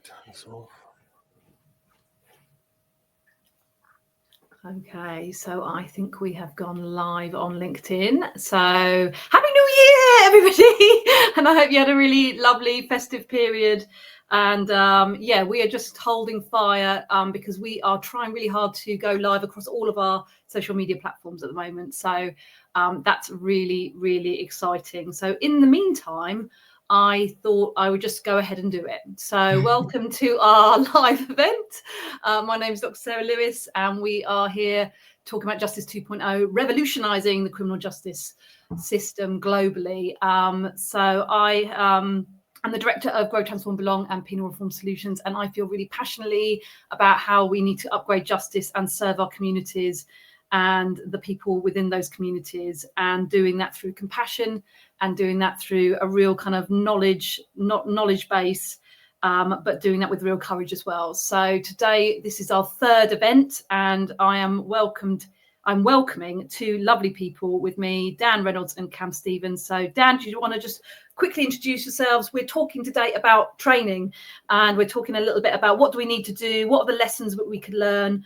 Turn this off. Okay, so I think we have gone live on LinkedIn. So Happy New Year, everybody! And I hope you had a really lovely festive period. And yeah, we are just holding fire because we are trying really hard to go live across all of our social media platforms at the moment. So that's really, really exciting. So in the meantime, I thought I would just go ahead and do it. So welcome to our live event. My name is Dr. Sarah Lewis, and we are here talking about Justice 2.0, revolutionising the criminal justice system globally. So I am the Director of Grow, Transform, Belong and Penal Reform Solutions, and I feel really passionately about how we need to upgrade justice and serve our communities and the people within those communities, and doing that through compassion and doing that through a real kind of knowledge base, but doing that with real courage as well. So today, this is our third event, and I'm welcoming two lovely people with me, Dan Reynolds and Cam Stevens. So Dan, do you want to just quickly introduce yourselves? We're talking today about training, and we're talking a little bit about what do we need to do, what are the lessons that we could learn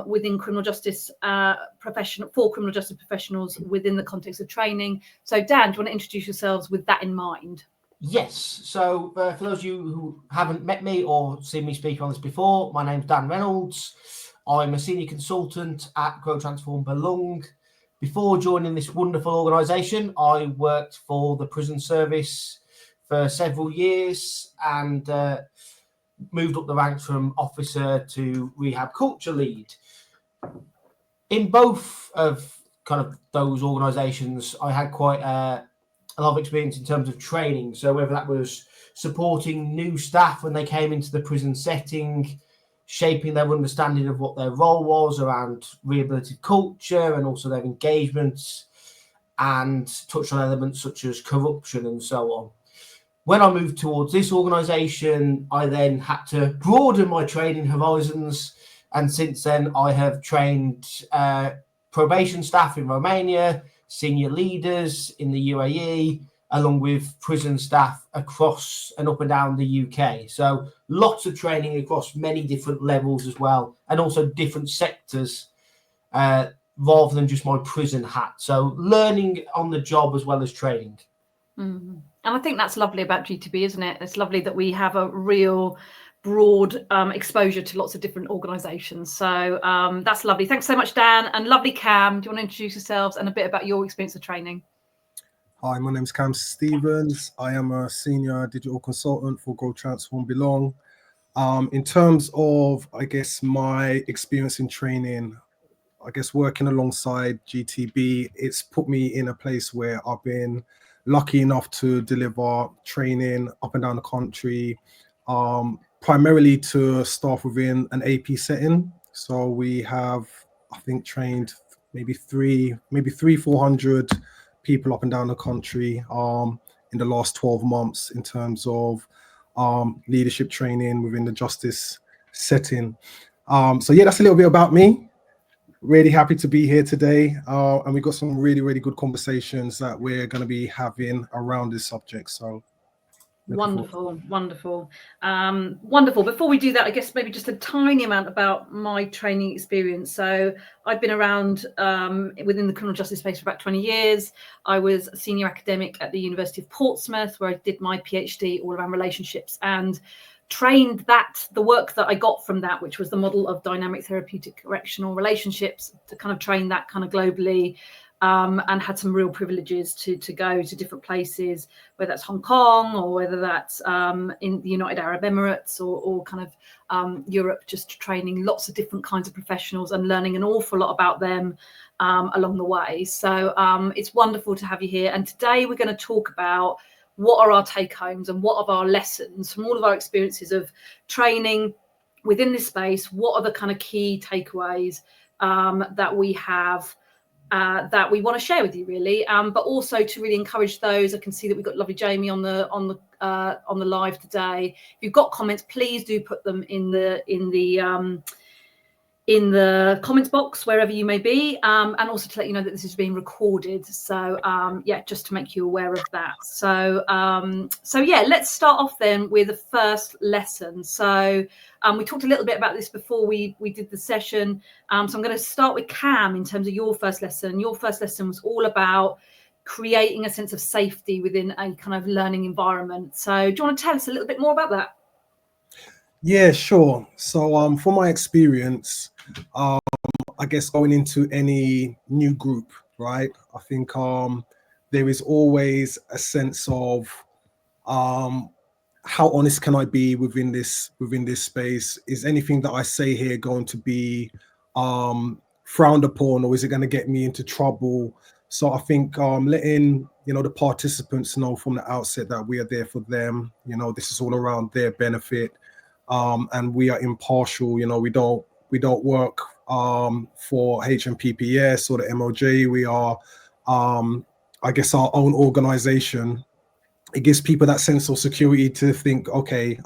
within criminal justice criminal justice professionals within the context of training. So Dan, do you want to introduce yourselves with that in mind? Yes. So for those of you who haven't met me or seen me speak on this before, my name's Dan Reynolds. I'm a senior consultant at Grow, Transform, Belong. Before joining this wonderful organisation, I worked for the prison service for several years and moved up the ranks from officer to rehab culture lead. In both of kind of those organisations, I had quite a lot of experience in terms of training. So whether that was supporting new staff when they came into the prison setting, shaping their understanding of what their role was around rehabilitative culture and also their engagements, and touched on elements such as corruption and so on. When I moved towards this organisation, I then had to broaden my training horizons, and since then I have trained probation staff in Romania, senior leaders in the UAE, along with prison staff across and up and down the UK. So lots of training across many different levels as well, and also different sectors rather than just my prison hat. So learning on the job as well as training. And I think that's lovely about GTB, isn't it? It's lovely that we have a real broad exposure to lots of different organisations. So that's lovely. Thanks so much, Dan. And lovely Cam, do you want to introduce yourselves and a bit about your experience of training? Hi, my name is Cam Stevens. I am a senior digital consultant for Grow, Transform, Belong. In terms of, I guess, my experience in training, I guess working alongside GTB, it's put me in a place where I've been lucky enough to deliver training up and down the country, primarily to staff within an AP setting. So we have, I think, trained maybe 400 people up and down the country in the last 12 months in terms of leadership training within the justice setting. So yeah, that's a little bit about me. Really happy to be here today, and we've got some really, really good conversations that we're going to be having around this subject. So wonderful. Before we do that, I guess maybe just a tiny amount about my training experience. So I've been around within the criminal justice space for about 20 years. I was a senior academic at the University of Portsmouth, where I did my PhD all around relationships, and trained the work that I got from that, which was the model of dynamic therapeutic correctional relationships, to kind of train that kind of globally, and had some real privileges to go to different places, whether that's Hong Kong or whether that's in the United Arab Emirates or kind of Europe, just training lots of different kinds of professionals and learning an awful lot about them along the way. So it's wonderful to have you here. And today we're going to talk about what are our take homes and what are our lessons from all of our experiences of training within this space. What are the kind of key takeaways that we have that we want to share with you, really, but also to really encourage those. I can see that we've got lovely Jamie on the live today. If you've got comments, please do put them in the in the comments box wherever you may be, and also to let you know that this is being recorded. So yeah, just to make you aware of that. So yeah, let's start off then with the first lesson. So we talked a little bit about this before we did the session. So I'm going to start with Cam in terms of your first lesson. Your first lesson was all about creating a sense of safety within a kind of learning environment. So do you want to tell us a little bit more about that? Yeah, sure. So from my experience, I guess going into any new group, right? I think there is always a sense of how honest can I be within this space? Is anything that I say here going to be frowned upon, or is it going to get me into trouble? So I think letting the participants know from the outset that we are there for them. This is all around their benefit, and we are impartial. We don't work for HMPPS or the MOJ. We are, I guess, our own organization. It gives people that sense of security to think, okay,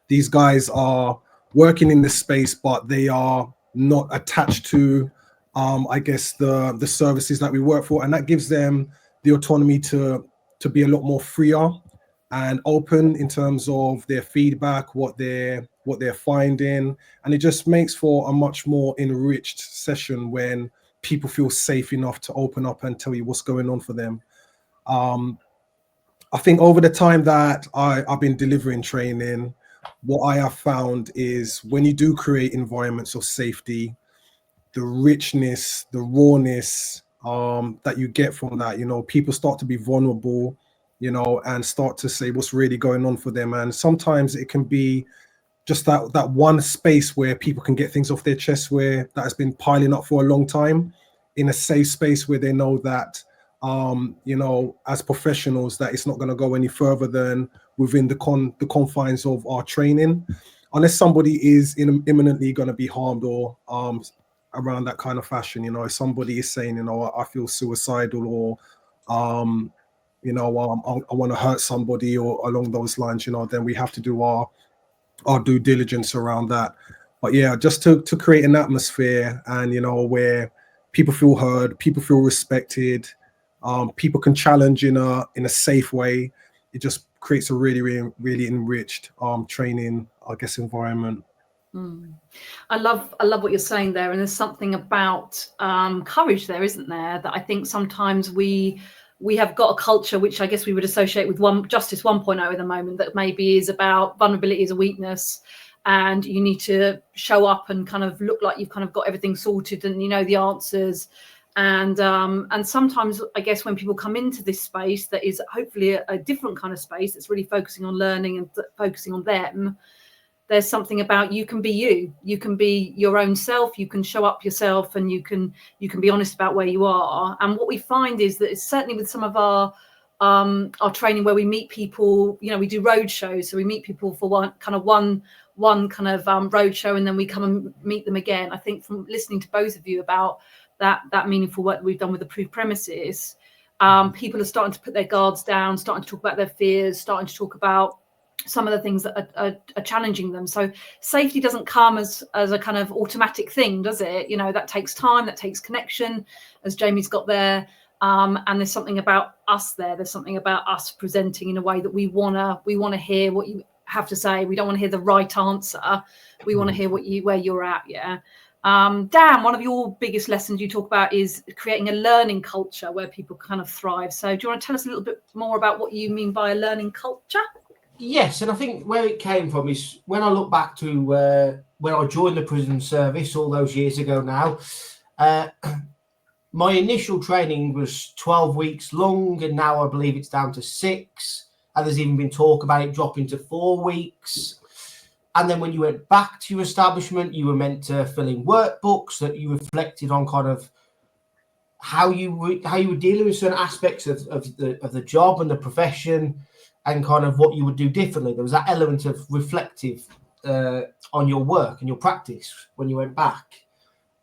these guys are working in this space, but they are not attached to, I guess, the services that we work for, and that gives them the autonomy to be a lot more freer and open in terms of their feedback, what they're finding, and it just makes for a much more enriched session when people feel safe enough to open up and tell you what's going on for them. I think over the time that I've been delivering training, what I have found is when you do create environments of safety, the richness, the rawness that you get from that, people start to be vulnerable, and start to say what's really going on for them. And sometimes it can be just that one space where people can get things off their chest, where that has been piling up for a long time, in a safe space where they know that as professionals, that it's not going to go any further than within the confines of our training, unless somebody is imminently going to be harmed or around that kind of fashion. If somebody is saying, I feel suicidal, or I want to hurt somebody, or along those lines, then we have to do our due diligence around that. But yeah, just to create an atmosphere, and where people feel heard, people feel respected, people can challenge in a safe way. It just creates a really, really, really enriched training, I guess, environment. I love what you're saying there, and there's something about courage there, isn't there, that I think sometimes we have got a culture which I guess we would associate with Justice 1.0 at the moment, that maybe is about vulnerability as a weakness, and you need to show up and kind of look like you've kind of got everything sorted and the answers. And sometimes I guess when people come into this space that is hopefully a different kind of space that's really focusing on learning and focusing on them, there's something about you can be your own self, you can show up yourself, and you can be honest about where you are. And what we find is that it's certainly with some of our training where we meet people, we do road shows, so we meet people for one kind of road show, and then we come and meet them again. I think from listening to both of you about that meaningful work that we've done with approved premises, people are starting to put their guards down, starting to talk about their fears, starting to talk about some of the things that are challenging them. So safety doesn't come as a kind of automatic thing, does it? That takes time, that takes connection, as Jamie's got there. And there's something about us there. There's something about us presenting in a way that we wanna hear what you have to say. We don't want to hear the right answer. We want to hear where you're at. Yeah. Dan, one of your biggest lessons you talk about is creating a learning culture where people kind of thrive. So do you want to tell us a little bit more about what you mean by a learning culture? Yes, and I think where it came from is when I look back to when I joined the prison service all those years ago now, my initial training was 12 weeks long, and now I believe it's down to 6. And there's even been talk about it dropping to 4 weeks. And then when you went back to your establishment, you were meant to fill in workbooks that you reflected on kind of how you were dealing with certain aspects of the job and the profession, and kind of what you would do differently. There was that element of reflective on your work and your practice when you went back.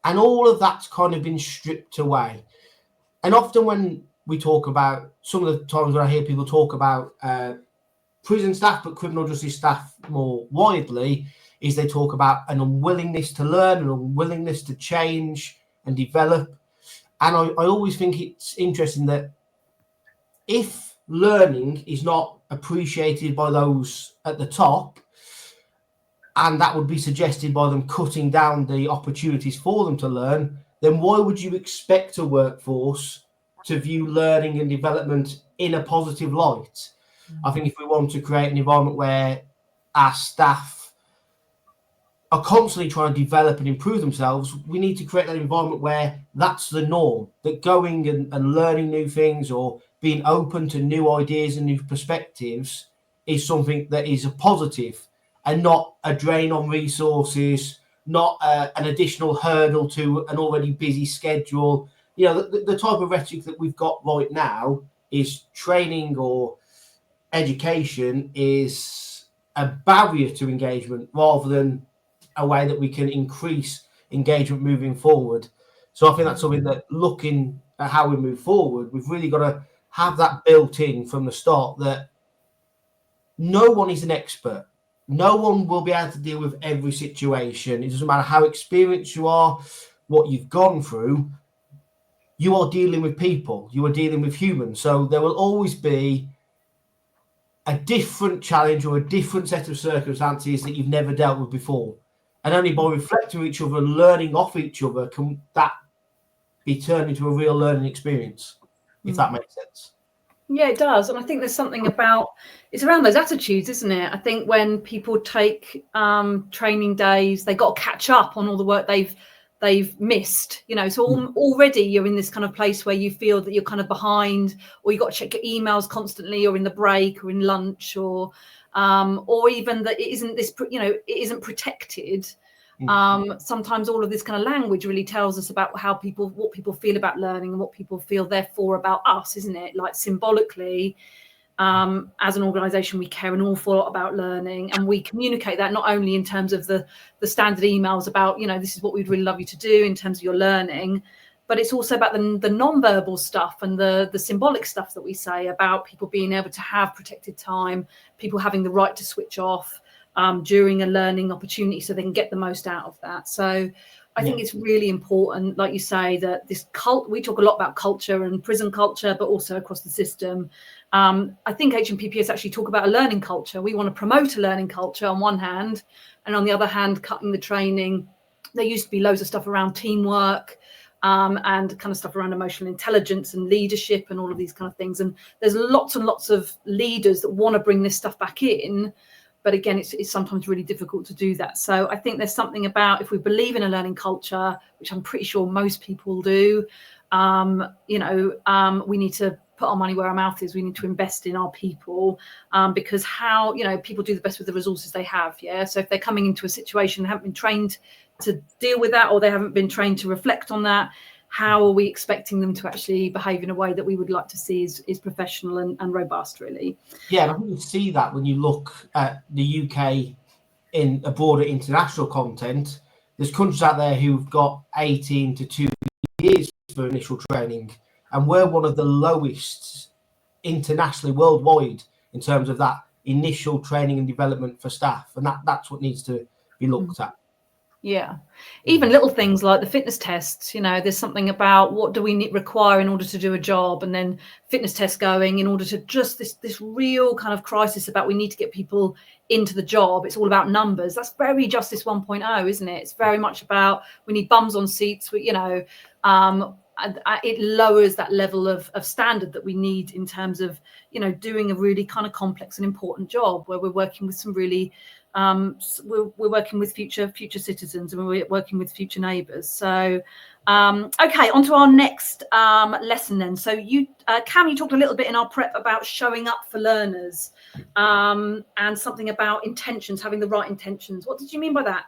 And all of that's kind of been stripped away. And often when we talk about, some of the times when I hear people talk about prison staff, but criminal justice staff more widely, is they talk about an unwillingness to learn, an unwillingness to change and develop. And I always think it's interesting that if learning is not appreciated by those at the top, and that would be suggested by them cutting down the opportunities for them to learn, then why would you expect a workforce to view learning and development in a positive light? I think if we want to create an environment where our staff are constantly trying to develop and improve themselves, we need to create that environment where that's the norm, that going and learning new things or being open to new ideas and new perspectives is something that is a positive and not a drain on resources, not an additional hurdle to an already busy schedule. You know, the type of rhetoric that we've got right now is training or education is a barrier to engagement rather than a way that we can increase engagement moving forward. So I think that's something that, looking at how we move forward, we've really got to have that built in from the start, that no one is an expert. No one will be able to deal with every situation. It doesn't matter how experienced you are, what you've gone through. You are dealing with people. You are dealing with humans. So there will always be a different challenge or a different set of circumstances that you've never dealt with before. And only by reflecting on each other and learning off each other can that be turned into a real learning experience, if that makes sense. Yeah, it does. And I think there's something about, it's around those attitudes, isn't it? I think when people take training days, they got to catch up on all the work they've missed, you know. So already you're in this kind of place where you feel that you're kind of behind, or you got to check your emails constantly, or in the break, or in lunch, or even that it isn't this, you know, it isn't protected. Sometimes all of this kind of language really tells us about what people feel about learning and what people feel therefore about us, isn't it? Like symbolically, as an organization, we care an awful lot about learning, and we communicate that not only in terms of the standard emails about, you know, this is what we'd really love you to do in terms of your learning, but it's also about the non-verbal stuff and the symbolic stuff that we say about people being able to have protected time, people having the right to switch off during a learning opportunity so they can get the most out of that. So I think it's really important, like you say, that this we talk a lot about culture and prison culture, but also across the system. I think HMPPS actually talk about a learning culture. We want to promote a learning culture on one hand, and on the other hand, cutting the training. There used to be loads of stuff around teamwork and kind of stuff around emotional intelligence and leadership and all of these kind of things. And there's lots and lots of leaders that want to bring this stuff back in. But again, it's sometimes really difficult to do that. So I think there's something about, if we believe in a learning culture, which I'm pretty sure most people do, we need to put our money where our mouth is. We need to invest in our people because how, you know, people do the best with the resources they have. Yeah. So if they're coming into a situation and haven't been trained to deal with that, or they haven't been trained to reflect on that, how are we expecting them to actually behave in a way that we would like to see is professional and robust, really? Yeah, and I think you see that when you look at the UK in a broader international content. There's countries out there who've got 18 to 2 years for initial training, and we're one of the lowest internationally, worldwide, in terms of that initial training and development for staff, and that's what needs to be looked at. Yeah, even little things like the fitness tests, you know, there's something about what do we require in order to do a job, and then fitness tests going in order to just this real kind of crisis about we need to get people into the job. It's all about numbers. That's very Justice 1.0, isn't it? It's very much about we need bums on seats, you know, it lowers that level of standard that we need in terms of, you know, doing a really kind of complex and important job where we're working with some really we're working with future citizens, and we're working with future neighbours. So okay, on to our next lesson then. So you Cam, you talked a little bit in our prep about showing up for learners and something about intentions, having the right intentions. What did you mean by that?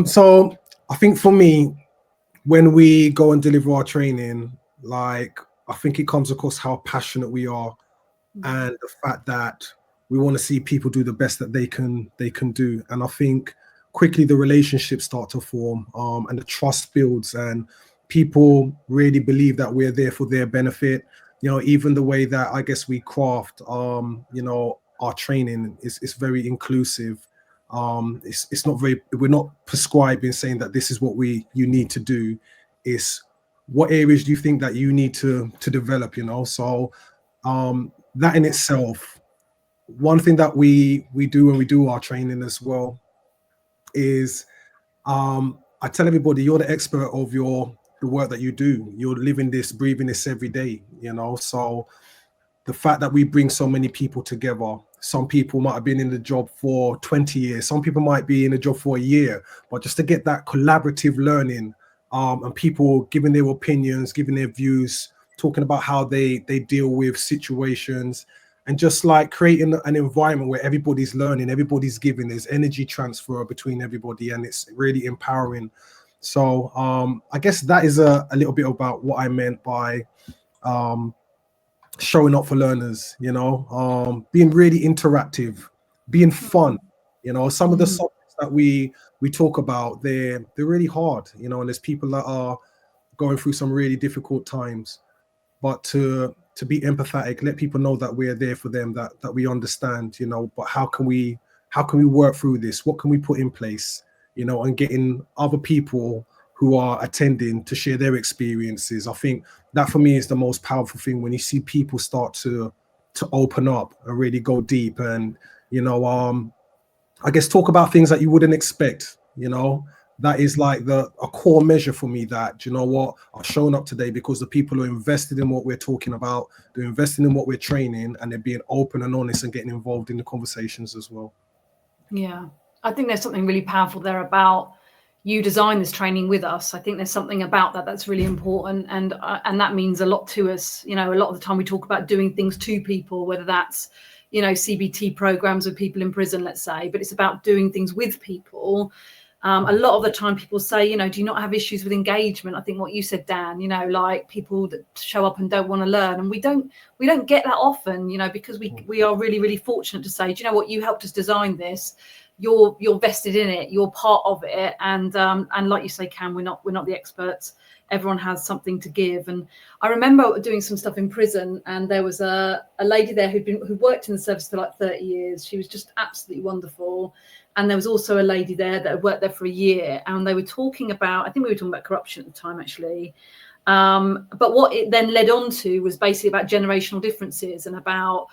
So I think for me, when we go and deliver our training, like, I think it comes across how passionate we are and the fact that we want to see people do the best that they can do. And I think quickly the relationships start to form and the trust builds, and people really believe that we're there for their benefit. You know, even the way that I guess we craft, you know, our training is very inclusive. It's not very, we're not prescribing saying that this is what you need to do. It's what areas do you think that you need to develop, you know? So that in itself, one thing that we do when we do our training as well is I tell everybody, you're the expert of the work that you do. You're living this, breathing this every day, you know? So the fact that we bring so many people together, some people might have been in the job for 20 years, some people might be in the job for a year, but just to get that collaborative learning, and people giving their opinions, giving their views, talking about how they deal with situations, and just like creating an environment where everybody's learning, everybody's giving, there's energy transfer between everybody, and it's really empowering. So I guess that is a little bit about what I meant by showing up for learners, you know, being really interactive, being fun. You know, some of the subjects that we talk about, they're really hard, you know, and there's people that are going through some really difficult times, but to be empathetic, let people know that we're there for them, that we understand, you know, but how can we work through this? What can we put in place, you know, and getting other people who are attending to share their experiences. I think that for me is the most powerful thing, when you see people start to open up and really go deep, and, you know, I guess talk about things that you wouldn't expect, you know. That is like a core measure for me, that, you know what, I've shown up today because the people are invested in what we're talking about, they're invested in what we're training, and they're being open and honest and getting involved in the conversations as well. Yeah, I think there's something really powerful there about you design this training with us. I think there's something about that that's really important, and that means a lot to us. You know, a lot of the time we talk about doing things to people, whether that's, you know, CBT programs with people in prison, let's say, but it's about doing things with people. A lot of the time people say, you know, do you not have issues with engagement? I think what you said, Dan, you know, like people that show up and don't want to learn, and we don't get that often, you know, because we are really, really fortunate to say, do you know what, you helped us design this. You're vested in it, you're part of it, and like you say, Cam, we're not the experts. Everyone has something to give. And I remember doing some stuff in prison, and there was a lady there who worked in the service for like 30 years. She was just absolutely wonderful. And there was also a lady there that had worked there for a year, and they were talking about, I think we were talking about corruption at the time, actually. But what it then led on to was basically about generational differences, and about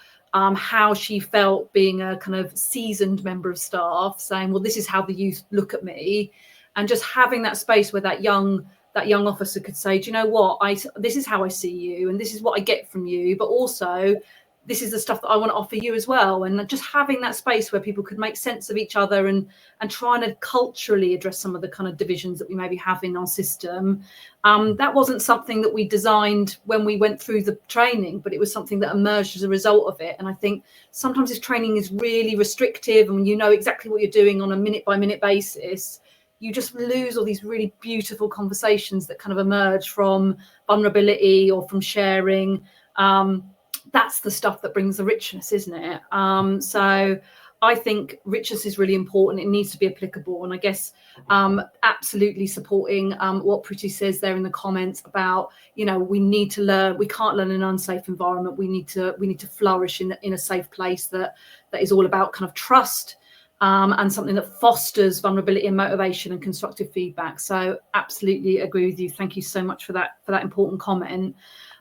how she felt being a kind of seasoned member of staff, saying, well, this is how the youth look at me. And just having that space where that young officer could say, do you know what, this is how I see you, and this is what I get from you, but also this is the stuff that I want to offer you as well. And just having that space where people could make sense of each other, and trying to culturally address some of the kind of divisions that we maybe have in our system. That wasn't something that we designed when we went through the training, but it was something that emerged as a result of it. And I think sometimes this training is really restrictive, and you know exactly what you're doing on a minute by minute basis, you just lose all these really beautiful conversations that kind of emerge from vulnerability or from sharing. That's the stuff that brings the richness, isn't it? So I think richness is really important. It needs to be applicable. And I guess absolutely supporting what Pretty says there in the comments about, you know, we need to learn. We can't learn in an unsafe environment. We need to flourish in a safe place that is all about kind of trust, and something that fosters vulnerability and motivation and constructive feedback. So absolutely agree with you. Thank you so much for that important comment.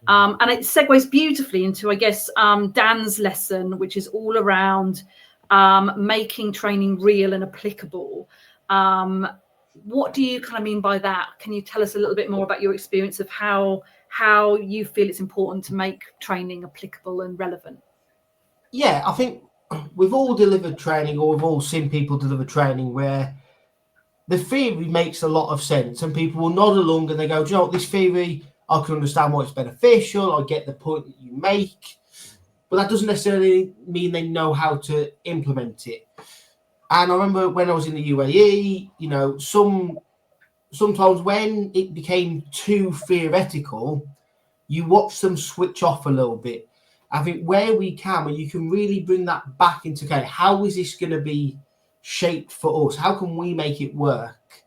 And it segues beautifully into, I guess, Dan's lesson, which is all around making training real and applicable. What do you kind of mean by that? Can you tell us a little bit more about your experience of how you feel it's important to make training applicable and relevant? Yeah, I think we've all delivered training, or we've all seen people deliver training where the theory makes a lot of sense, and people will nod along and they go, do you know what, this theory, I can understand why it's beneficial, I get the point that you make, but that doesn't necessarily mean they know how to implement it. And I remember when I was in the UAE, you know, sometimes when it became too theoretical, you watch them switch off a little bit. I think where we can, where you can really bring that back into, okay, how is this going to be shaped for us? How can we make it work?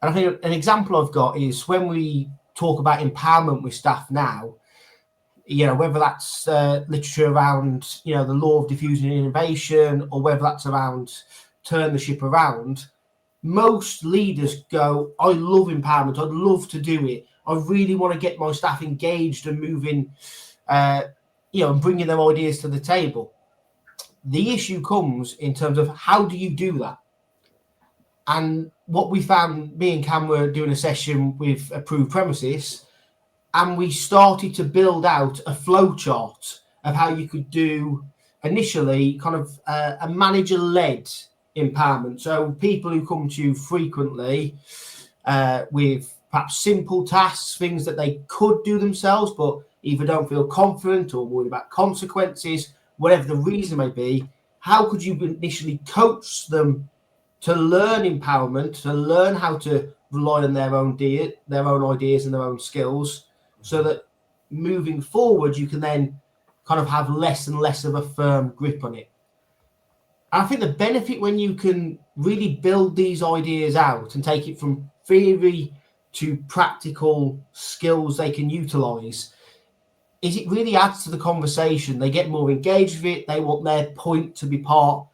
And I think an example I've got is when we talk about empowerment with staff now, you know, whether that's literature around, you know, the law of diffusion and innovation, or whether that's around turn the ship around, most leaders go, I love empowerment, I'd love to do it, I really want to get my staff engaged and moving, and bringing their ideas to the table. The issue comes in terms of how do you do that? And what we found, me and Cam were doing a session with Approved Premises, and we started to build out a flow chart of how you could do initially kind of a manager-led empowerment. So people who come to you frequently with perhaps simple tasks, things that they could do themselves, but either don't feel confident or worried about consequences, whatever the reason may be, how could you initially coach them to learn empowerment, to learn how to rely on their own ideas and their own skills, so that moving forward, you can then kind of have less and less of a firm grip on it. And I think the benefit when you can really build these ideas out and take it from theory to practical skills they can utilize is it really adds to the conversation. They get more engaged with it. They want their point to be part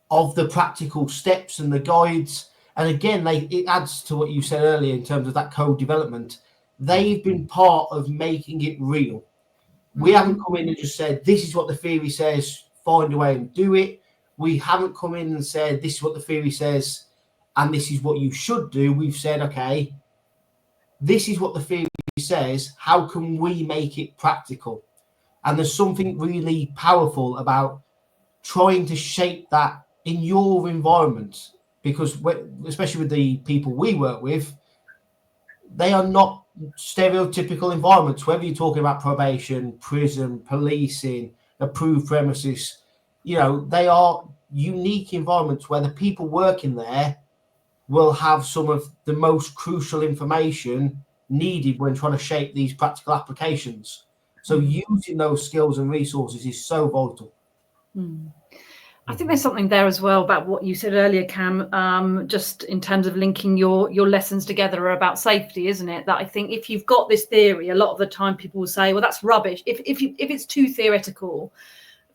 of the practical steps and the guides. And again, it adds to what you said earlier in terms of that code development. They've been part of making it real. We haven't come in and just said, this is what the theory says, find a way and do it. We haven't come in and said, this is what the theory says, and this is what you should do. We've said, okay, this is what the theory says. How can we make it practical? And there's something really powerful about trying to shape that in your environment, because especially with the people we work with, they are not stereotypical environments, whether you're talking about probation, prison, policing, approved premises. They are unique environments where the people working there will have some of the most crucial information needed when trying to shape these practical applications. So using those skills and resources is so vital. I think there's something there as well about what you said earlier, Cam, just in terms of linking your lessons together about safety, isn't it? That I think if you've got this theory, a lot of the time people will say, well, that's rubbish. If it's too theoretical,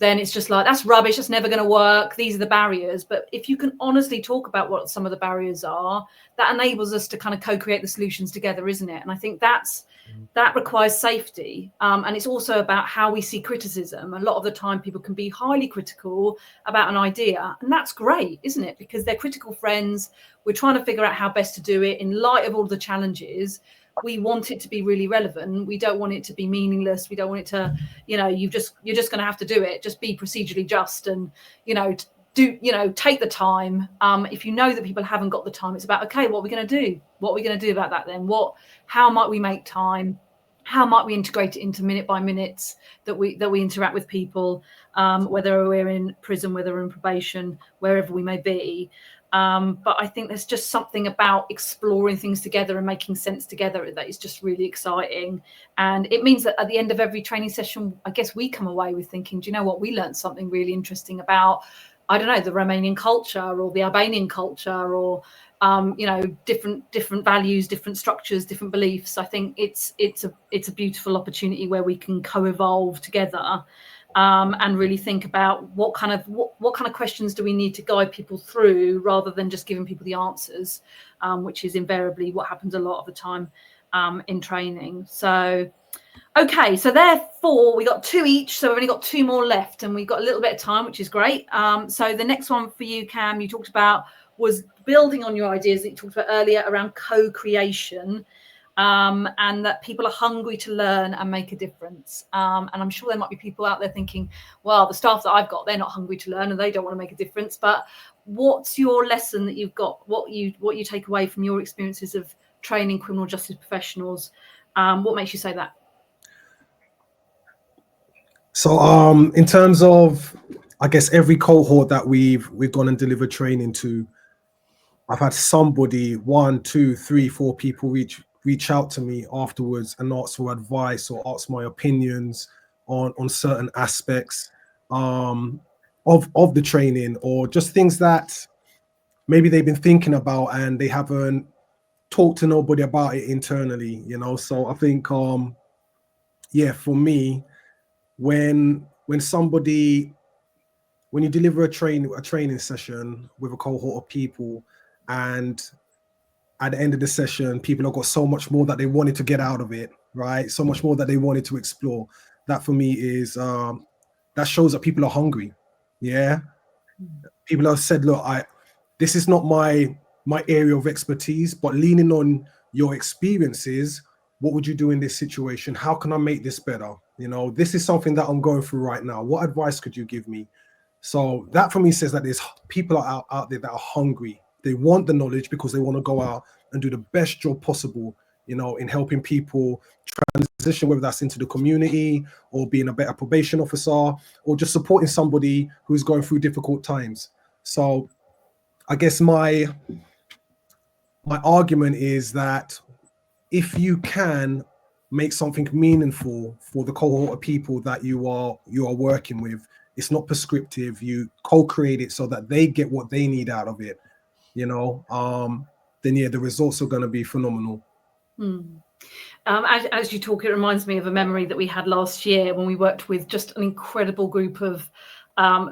then it's just like, that's rubbish, that's never going to work, these are the barriers. But if you can honestly talk about what some of the barriers are, that enables us to kind of co-create the solutions together, isn't it? And I think that requires safety. And it's also about how we see criticism. A lot of the time people can be highly critical about an idea, and that's great, isn't it? Because they're critical friends. We're trying to figure out how best to do it in light of all the challenges. We want it to be really relevant. We don't want it to be meaningless. We don't want it to, you're just going to have to do it. Just be procedurally just and, take the time. If you know that people haven't got the time, it's about, okay, what are we going to do? What are we going to do about that then? How might we make time? How might we integrate it into minute by minutes that we interact with people, whether we're in prison, whether we're in probation, wherever we may be. But I think there's just something about exploring things together and making sense together that is just really exciting. And it means that at the end of every training session, I guess we come away with thinking, do you know what? We learned something really interesting about, I don't know, the Romanian culture or the Albanian culture or, different values, different structures, different beliefs. I think it's a beautiful opportunity where we can co-evolve together. And really think about what kind of questions do we need to guide people through, rather than just giving people the answers, which is invariably what happens a lot of the time in training. So, okay, so therefore we got 2 each, so we've only got 2 more left, and we've got a little bit of time, which is great. So the next one for you, Cam, you talked about was building on your ideas that you talked about earlier around co-creation. And that people are hungry to learn and make a difference. And I'm sure there might be people out there thinking, well, the staff that I've got, they're not hungry to learn and they don't want to make a difference. But what's your lesson that you've got, what you take away from your experiences of training criminal justice professionals? What makes you say that? So in terms of, I guess, every cohort that we've gone and delivered training to, I've had somebody, 1, 2, 3, 4 people reach out to me afterwards and ask for advice or ask my opinions on certain aspects of the training, or just things that maybe they've been thinking about and they haven't talked to nobody about it internally, So I think, for me, when somebody when you deliver a training session with a cohort of people, and at the end of the session, people have got so much more that they wanted to get out of it, right? So much more that they wanted to explore. That for me is that shows that people are hungry. Yeah, people have said, look, this is not my area of expertise, but leaning on your experiences, what would you do in this situation? How can I make this better? You know, this is something that I'm going through right now. What advice could you give me? So that for me says that there's people out there that are hungry. They want the knowledge because they want to go out and do the best job possible, you know, in helping people transition, whether that's into the community or being a better probation officer or just supporting somebody who's going through difficult times. So I guess my argument is that if you can make something meaningful for the cohort of people that you are working with, it's not prescriptive. You co-create it so that they get what they need out of it, you know, then yeah, the results are going to be phenomenal. As you talk, it reminds me of a memory that we had last year when we worked with just an incredible group of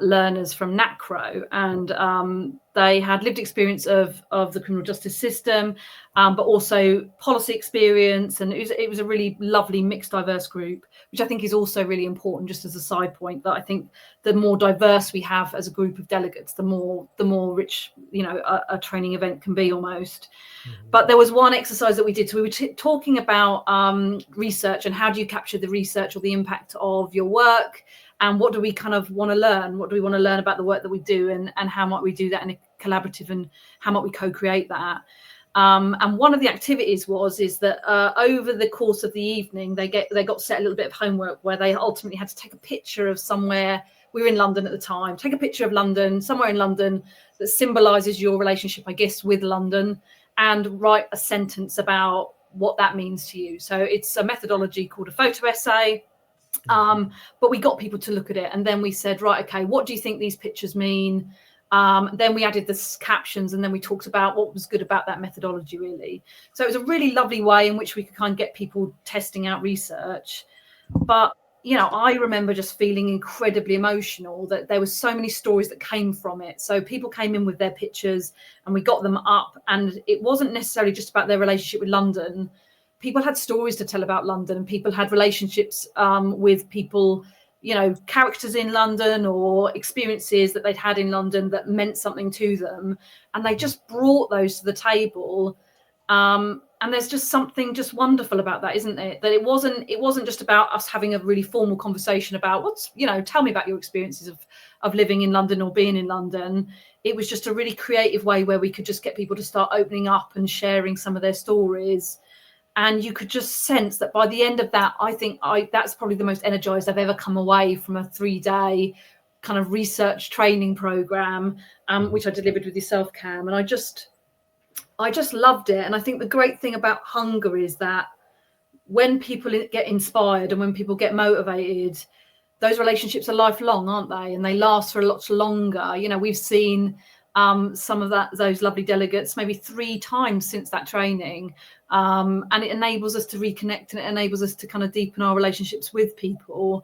learners from NACRO, and they had lived experience of the criminal justice system, but also policy experience, and it was a really lovely mixed diverse group, which I think is also really important. Just as a side point, that I think the more diverse we have as a group of delegates, the more rich, you know, a training event can be almost. But there was one exercise that we did. So we were talking about research and how do you capture the research or the impact of your work, and what do we kind of want to learn? What do we want to learn about the work that we do, and how might we do that in a collaborative, and how might we co-create that? And one of the activities is that over the course of the evening, they got set a little bit of homework where they ultimately had to take a picture of somewhere. We were in London at the time. Take a picture of London, somewhere in London that symbolises your relationship, I guess, with London, and write a sentence about what that means to you. So it's a methodology called a photo essay. But we got people to look at it, and then we said, right, okay, what do you think these pictures mean? Then we added the captions, and then we talked about what was good about that methodology, really. So it was a really lovely way in which we could kind of get people testing out research. But, you know, I remember just feeling incredibly emotional that there were so many stories that came from it. So people came in with their pictures and we got them up, and it wasn't necessarily just about their relationship with London. People had stories to tell about London, and people had relationships with people, you know, characters in London or experiences that they'd had in London that meant something to them. And they just brought those to the table. And there's just something just wonderful about that, isn't it? That it wasn't just about us having a really formal conversation about tell me about your experiences of living in London or being in London. It was just a really creative way where we could just get people to start opening up and sharing some of their stories. And you could just sense that by the end of that, I think that's probably the most energized I've ever come away from a 3-day kind of research training program, which I delivered with yourself, Cam. And I just loved it. And I think the great thing about hunger is that when people get inspired and when people get motivated, those relationships are lifelong, aren't they? And they last for a lot longer. You know, we've seen some of those lovely delegates maybe 3 times since that training, and it enables us to reconnect, and it enables us to kind of deepen our relationships with people.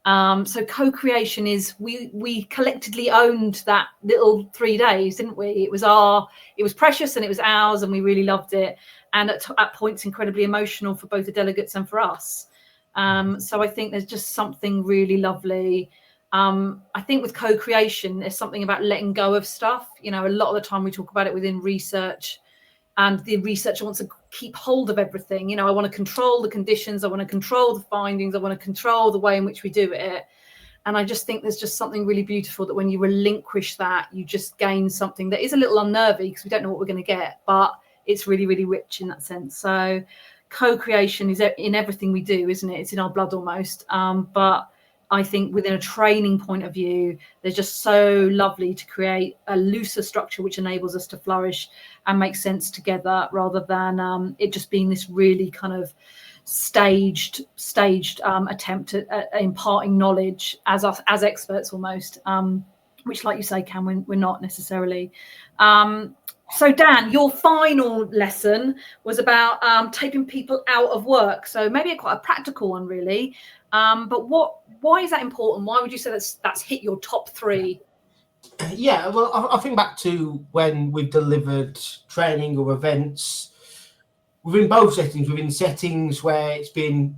So co-creation is we collectively owned that little 3 days, didn't we? It was precious, and it was ours, and we really loved it, and at points incredibly emotional for both the delegates and for us. So I think there's just something really lovely. I think with co-creation, there's something about letting go of stuff. You know, a lot of the time we talk about it within research, and the researcher wants to keep hold of everything. You know, I want to control the conditions, I want to control the findings, I want to control the way in which we do it. And I just think there's just something really beautiful that when you relinquish that, you just gain something that is a little unnerving because we don't know what we're going to get, but it's really, really rich in that sense. So co-creation is in everything we do, isn't it? It's in our blood almost. But I think within a training point of view, they're just so lovely to create a looser structure which enables us to flourish and make sense together, rather than it just being this really kind of staged attempt at imparting knowledge as experts almost, which, like you say, Cam, we're not necessarily. So Dan, your final lesson was about taking people out of work. So maybe quite a practical one, really. But why is that important? Why would you say that's hit your top 3? Yeah, well, I think back to when we've delivered training or events within both settings, within settings where it's been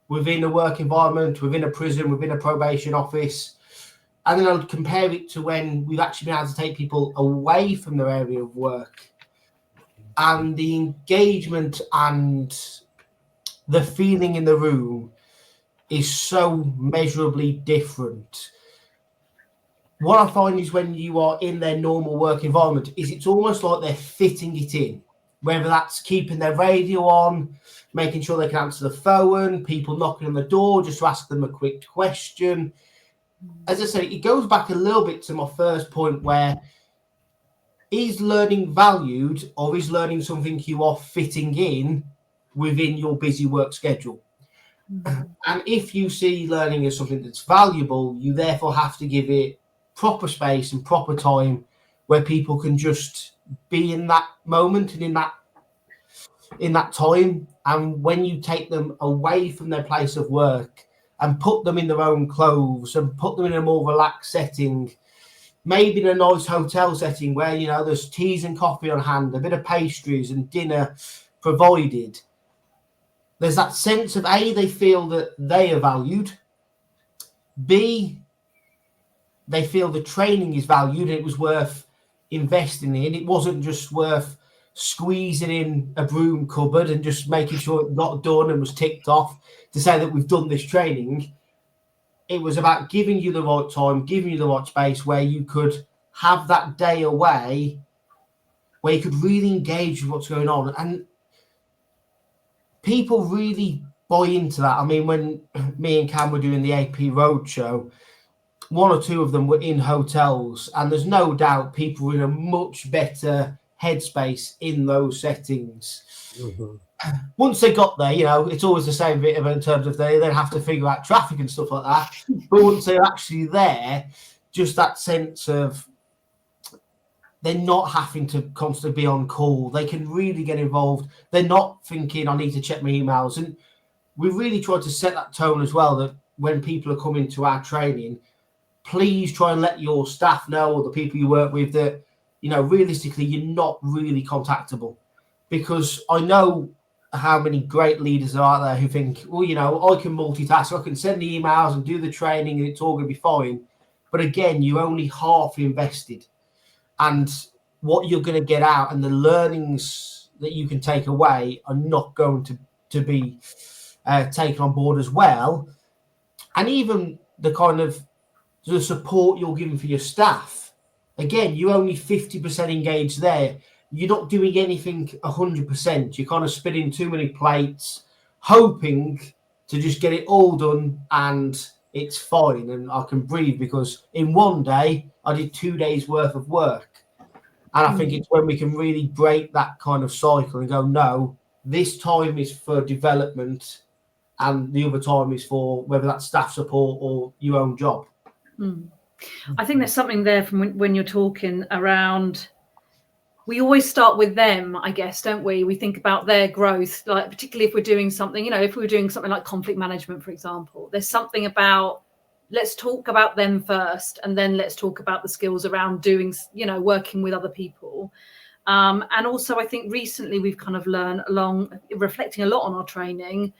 within a work environment, within a prison, within a probation office. And then I would compare it to when we've actually been able to take people away from their area of work. And the engagement and the feeling in the room is so measurably different. What I find is when you are in their normal work environment, is it's almost like they're fitting it in, whether that's keeping their radio on, making sure they can answer the phone, people knocking on the door just to ask them a quick question. As I say, it goes back a little bit to my first point where is learning valued, or is learning something you are fitting in within your busy work schedule? And if you see learning as something that's valuable, you therefore have to give it proper space and proper time where people can just be in that moment and in that time. And when you take them away from their place of work and put them in their own clothes and put them in a more relaxed setting, maybe in a nice hotel setting where, you know, there's teas and coffee on hand, a bit of pastries and dinner provided, there's that sense of A, they feel that they are valued, B, they feel the training is valued and it was worth investing in. It wasn't just worth squeezing in a broom cupboard and just making sure it got done and was ticked off to say that we've done this training. It was about giving you the right time, giving you the right space where you could have that day away where you could really engage with what's going on. And people really buy into that. I mean, when me and Cam were doing the AP Roadshow, one or two of them were in hotels, and there's no doubt people were in a much better headspace in those settings. Once they got there, you know, it's always the same bit in terms of they then have to figure out traffic and stuff like that. But once they're actually there, just that sense of they're not having to constantly be on call. They can really get involved. They're not thinking, I need to check my emails. And we really tried to set that tone as well, that when people are coming to our training, please try and let your staff know, or the people you work with, that, you know, realistically, you're not really contactable. Because I know how many great leaders are out there who think, well, you know, I can multitask, I can send the emails and do the training and it's all going to be fine. But again, you're only half invested. And what you're going to get out and the learnings that you can take away are not going to be taken on board as well. And even the kind of the support you're giving for your staff, again, you're only 50% engaged there. You're not doing anything 100%. You're kind of spinning too many plates, hoping to just get it all done and it's fine and I can breathe, because in one day I did 2 days worth of work. And I think it's when we can really break that kind of cycle and go, no, this time is for development and the other time is for whether that's staff support or your own job. I think there's something there from when you're talking around, we always start with them, I guess, don't we? We think about their growth, like particularly if we're doing something, you know, if we were doing something like conflict management, for example, there's something about, let's talk about them first, and then let's talk about the skills around doing, you know, working with other people. And also, I think recently we've kind of learned along reflecting a lot on our training.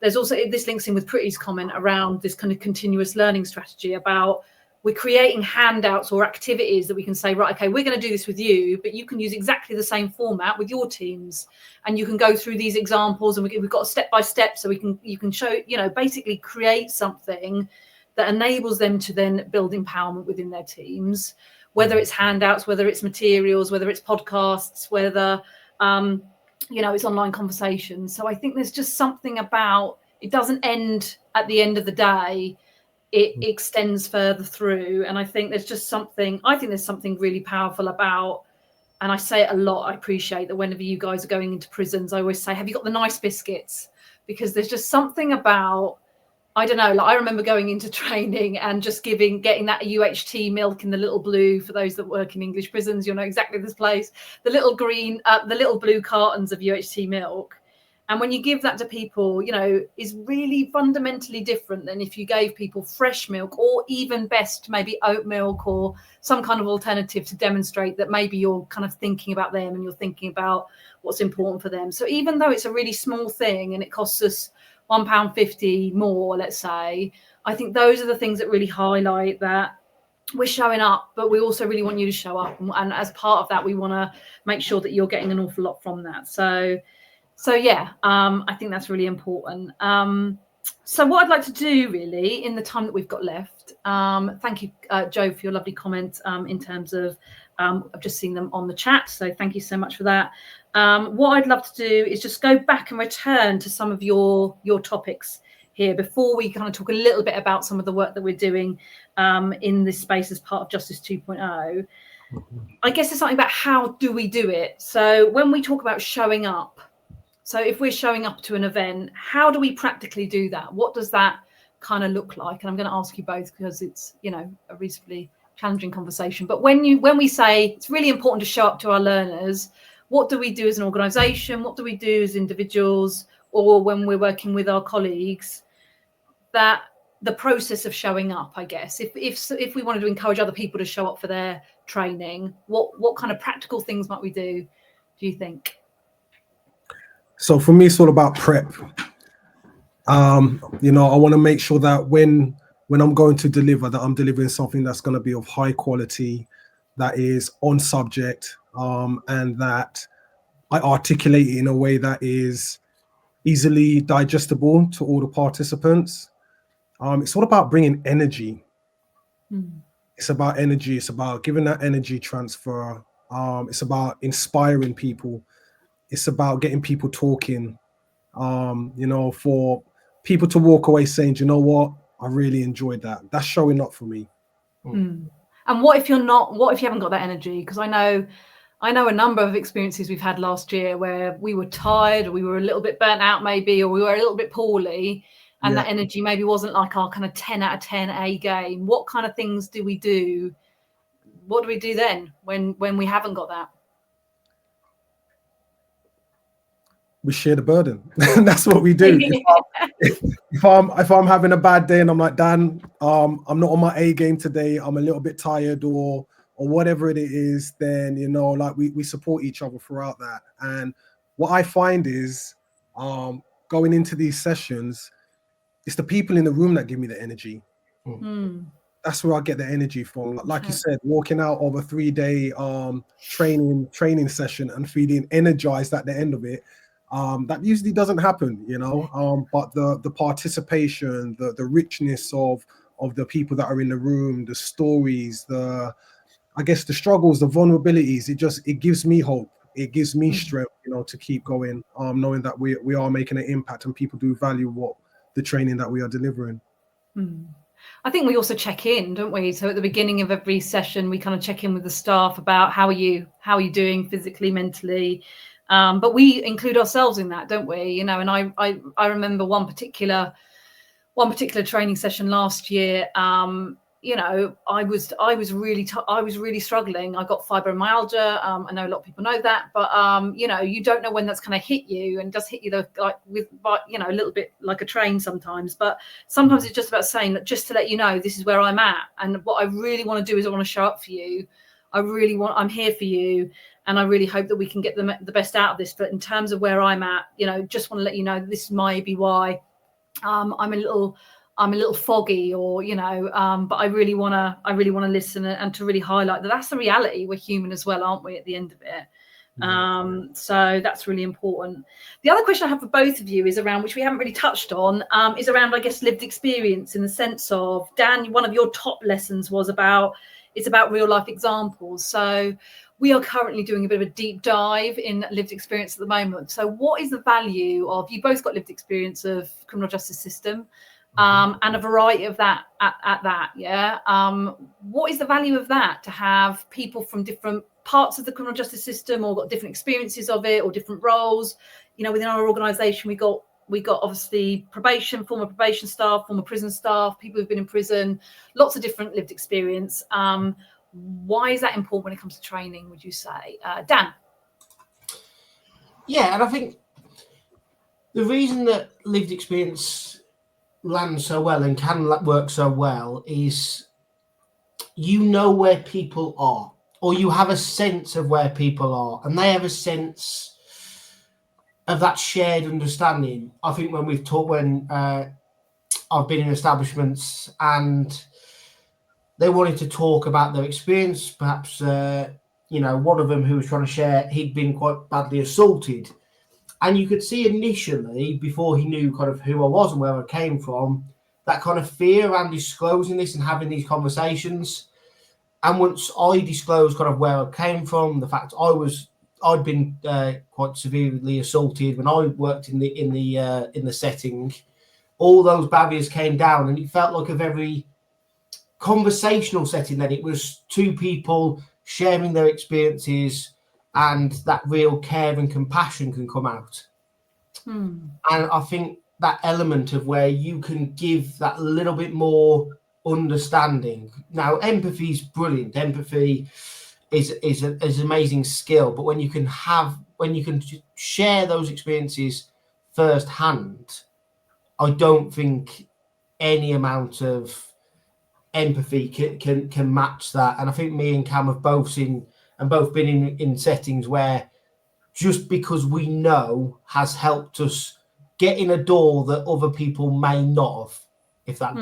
There's also, this links in with Pretty's comment around this kind of continuous learning strategy about, we're creating handouts or activities that we can say, right, okay, we're going to do this with you, but you can use exactly the same format with your teams. And you can go through these examples, and we've got a step-by-step, so you can show, you know, basically create something that enables them to then build empowerment within their teams, whether it's handouts, whether it's materials, whether it's podcasts, whether, you know, it's online conversations. So I think there's just something about, it doesn't end at the end of the day. It extends further through. And I think there's just something, there's something really powerful about, and I say it a lot, I appreciate that whenever you guys are going into prisons, I always say, have you got the nice biscuits? Because there's just something about, I don't know, like I remember going into training and just getting that UHT milk in the little blue, for those that work in English prisons, you'll know exactly this place, the little green, the little blue cartons of UHT milk. And when you give that to people, you know, is really fundamentally different than if you gave people fresh milk, or even best maybe oat milk or some kind of alternative to demonstrate that maybe you're kind of thinking about them and you're thinking about what's important for them. So even though it's a really small thing and it costs us £1.50 more, let's say, I think those are the things that really highlight that we're showing up, but we also really want you to show up. And as part of that, we want to make sure that you're getting an awful lot from that. So yeah, I think that's really important. So what I'd like to do really in the time that we've got left, thank you, Joe, for your lovely comments in terms of, I've just seen them on the chat. So thank you so much for that. What I'd love to do is just go back and return to some of your topics here before we kind of talk a little bit about some of the work that we're doing in this space as part of Justice 2.0. I guess it's something about how do we do it? So when we talk about showing up, so if we're showing up to an event, how do we practically do that? What does that kind of look like? And I'm going to ask you both because it's, you know, a reasonably challenging conversation. But when we say it's really important to show up to our learners, what do we do as an organisation? What do we do as individuals? Or when we're working with our colleagues, that the process of showing up, I guess, if we wanted to encourage other people to show up for their training, what kind of practical things might we do you think? So for me, it's all about prep. You know, I want to make sure that when I'm going to deliver, that I'm delivering something that's going to be of high quality, that is on subject, and that I articulate it in a way that is easily digestible to all the participants. It's all about bringing energy. It's about energy. It's about giving that energy transfer. It's about inspiring people. It's about getting people talking, you know, for people to walk away saying, you know what, I really enjoyed that. That's showing up for me. And what if you haven't got that energy? Because I know a number of experiences we've had last year where we were tired, or we were a little bit burnt out maybe, or we were a little bit poorly, and that energy maybe wasn't like our kind of 10 out of 10 A game. What kind of things do we do? What do we do then when we haven't got that? We share the burden. That's what we do. If I'm having a bad day and I'm like, Dan, I'm not on my A game today, I'm a little bit tired, or whatever it is, then, you know, like we support each other throughout that. And what I find is, going into these sessions, it's the people in the room that give me the energy. That's where I get the energy from. Like you said, walking out of a 3-day training session and feeling energized at the end of it, that usually doesn't happen, you know. But the participation, the richness of the people that are in the room, the stories, I guess the struggles, the vulnerabilities, it gives me hope. It gives me strength, you know, to keep going, knowing that we are making an impact and people do value the training that we are delivering. I think we also check in, don't we? So at the beginning of every session, we kind of check in with the staff about how are you doing physically, mentally, but we include ourselves in that, don't we? You know, and I remember one particular training session last year. You know, I was really struggling. I got fibromyalgia. I know a lot of people know that, but you know, you don't know when that's going to hit you, and it does hit you you know, a little bit like a train sometimes. But sometimes it's just about saying that, just to let you know, this is where I'm at, and what I really want to do is I want to show up for you. I'm here for you, and I really hope that we can get the best out of this. But in terms of where I'm at, you know, just want to let you know this might be why I'm a little foggy, or, you know, but I really want to listen and to really highlight that that's the reality. We're human as well, aren't we, at the end of it? So that's really important. The other question I have for both of you is around, which we haven't really touched on, is around, I guess, lived experience, in the sense of, Dan, one of your top lessons was about real life examples. So we are currently doing a bit of a deep dive in lived experience at the moment. So what is the value of, you both got lived experience of criminal justice system, and a variety of that at that, yeah. What is the value of that, to have people from different parts of the criminal justice system, or got different experiences of it, or different roles? You know, within our organisation, we got obviously probation, former probation staff, former prison staff, people who've been in prison, lots of different lived experience. Why is that important when it comes to training, would you say? Dan? Yeah, and I think The reason that lived experience lands so well and can work so well is you know where people are, or you have a sense of where people are, and they have a sense of that shared understanding. I think when we've talked, when I've been in establishments and they wanted to talk about their experience, perhaps, one of them who was trying to share, he'd been quite badly assaulted. And you could see initially, before he knew kind of who I was and where I came from, that kind of fear around disclosing this and having these conversations. And once I disclosed kind of where I came from, the fact I'd been quite severely assaulted when I worked in the setting, all those barriers came down, and it felt like a very conversational setting. Then it was two people sharing their experiences, and that real care and compassion can come out. And I think that element of where you can give that little bit more understanding. Now, empathy is brilliant. Empathy is an amazing skill, but when you can share those experiences firsthand, I don't think any amount of empathy can match that. And I think me and Cam have both been in settings where just because we know has helped us get in a door that other people may not have, if that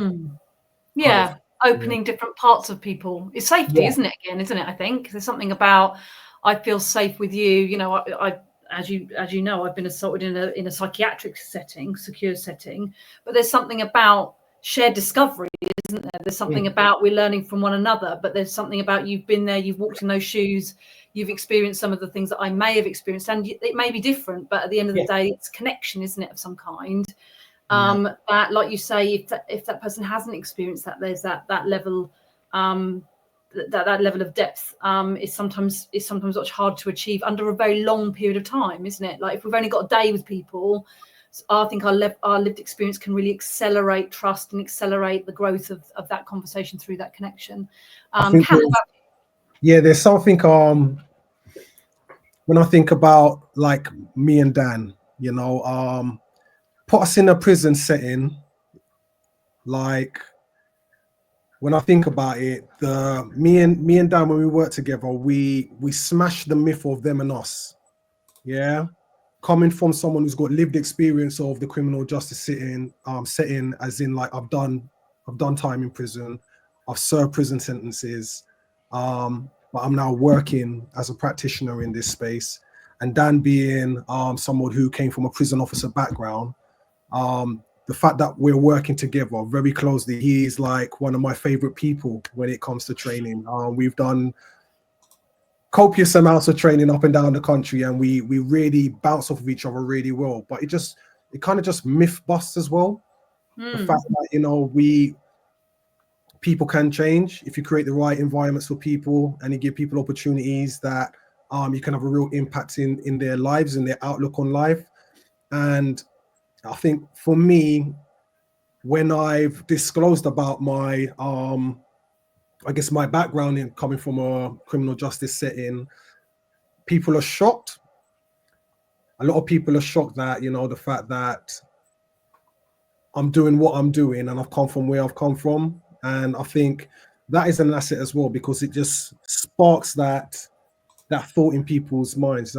yeah, opening different parts of people. It's safety, isn't it? Again, isn't it? I think there's something about I feel safe with you. You know, I as you know, I've been assaulted in a psychiatric setting, secure setting, but there's something about shared discovery, isn't there? There's something about we're learning from one another, but there's something about you've been there, you've walked in those shoes, you've experienced some of the things that I may have experienced, and it may be different, but at the end of the day, it's connection, isn't it, of some kind. That, like you say, if that person hasn't experienced that, there's that level, that level of depth is sometimes much hard to achieve under a very long period of time, isn't it? Like if we've only got a day with people, I think our lived experience can really accelerate trust and accelerate the growth of that conversation through that connection. There's something when I think about like me and Dan, put us in a prison setting. Like when I think about it, me and Dan, when we work together, we smash the myth of them and us. Yeah. Coming from someone who's got lived experience of the criminal justice setting, as in like I've done time in prison, I've served prison sentences, but I'm now working as a practitioner in this space. And Dan being someone who came from a prison officer background, the fact that we're working together very closely, he's like one of my favorite people when it comes to training. We've done copious amounts of training up and down the country, and we really bounce off of each other really well. But it kind of just myth busts as well. The fact that people can change if you create the right environments for people and you give people opportunities that you can have a real impact in their lives and their outlook on life. And I think for me, when I've disclosed about my my background in coming from a criminal justice setting, people are shocked. A lot of people are shocked that, the fact that I'm doing what I'm doing and I've come from where I've come from. And I think that is an asset as well, because it just sparks that thought in people's minds.